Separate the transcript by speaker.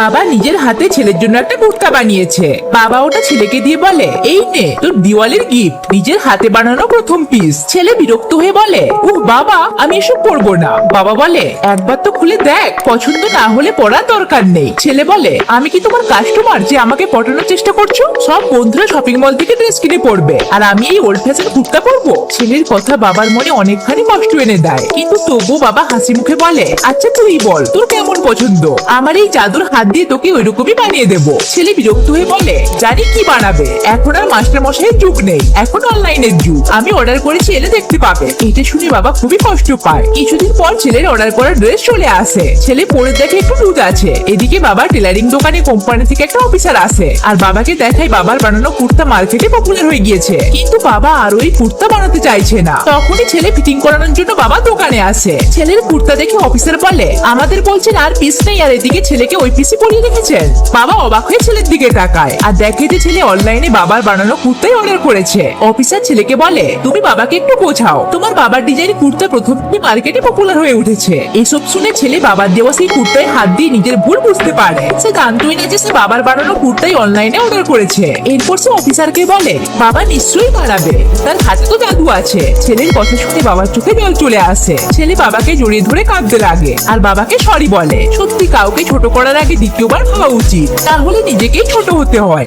Speaker 1: বাবা নিজের হাতে ছেলের জন্য একটা কুর্তা বানিয়েছে। বাবা ওটা ছেলেকে দিয়ে বলে, এই নে তোর দিওয়ালির গিফট, নিজের হাতে বানানো প্রথম পিস। ছেলে বিরক্ত হয়ে বলে, উহ বাবা, আমি এসব পরবো না। বাবা বলে, একবার তো খুলে দেখ, পছন্দ না হলে পরার দরকার নেই। ছেলে বলে, আমি কি তোমার কাস্টমার যে আমাকে পটানোর চেষ্টা করছো? সব বন্ধুরা শপিং মল থেকে ড্রেস কিনে পরবে, আর আমি এই ওল্ড ফ্যাশন কুর্তা পরবো? ছেলের কথা বাবার মনে অনেকখানি কষ্ট এনে দেয়, কিন্তু তবুও বাবা হাসি মুখে বলে, আচ্ছা তুই বল তোর কেমন পছন্দ, আমার এই জাদুর হাত দিয়ে তোকে ওইরকমই বানিয়ে দেবো। ছেলে বিরক্ত হয়ে বলে, জানি কি বানাবে, এখন আর মাস্টার মশাইয়ের যুগ নেই, এখন অনলাইনের যুগ, আমি অর্ডার করেছি এলে দেখতে পাবে। এটা শুনে বাবা খুবই কষ্ট পায়। কিছুদিন পর ছেলের অর্ডার করা ড্রেস চলে আসে। ছেলে পরে দেখে একটু লুজ আছে। এদিকে বাবার টেলারিং দোকানে কোম্পানি থেকে একটা অফিসার আসে, আর বাবাকে দেখায় বাবার বানানো কুর্তা মার্কেটে পপুলার হয়ে গিয়েছে, কিন্তু বাবা আর ওই কুর্তা বানাতে চাইছে না। তখনই ছেলে ফিটিং করানোর জন্য বাবা দোকানে আসে। ছেলের কুর্তা দেখে অফিসার বলে, আমাদের বলছেন আর পিস নেই, আর এদিকে ছেলেকে ওই পিসি পরিয়ে রেখেছেন। বাবা অবাক হয়ে ছেলের দিকে তাকায়, আর দেখে যে ছেলে অনলাইনে বাবার বানানো কুর্তাই অর্ডার করেছে। অফিসার ছেলেকে বলে, তুমি বাবাকে একটু বোঝাও, তোমার বাবার ডিজাইন কুর্তা প্রথম মার্কেটে পপুলার হয়ে উঠেছে। এসব শুনে ছেলে বাবার দেওয়া সেই কুর্তায় হাত দিয়ে নিজের ভুল বুঝতে পারে। সে জানতোই না যে সে বাবার বানানো কুর্তাই অনলাইনে অর্ডার করেছে। এরপর সে অফিসারকে বলে, বাবা নিশ্চয়ই বানাবে, তার হাতে তো জাদু আছে। ছেলের কথা শুনে বাবার চোখে জল চলে আসে। ছেলে বাবাকে জড়িয়ে ধরে কাঁদতে লাগে, আর বাবাকে সরি বলে। সত্যি কাউকে ছোট করার আগে দ্বিতীয়বার ভাবা উচিত, তাহলে নিজেকেই ছোট হতে হয়।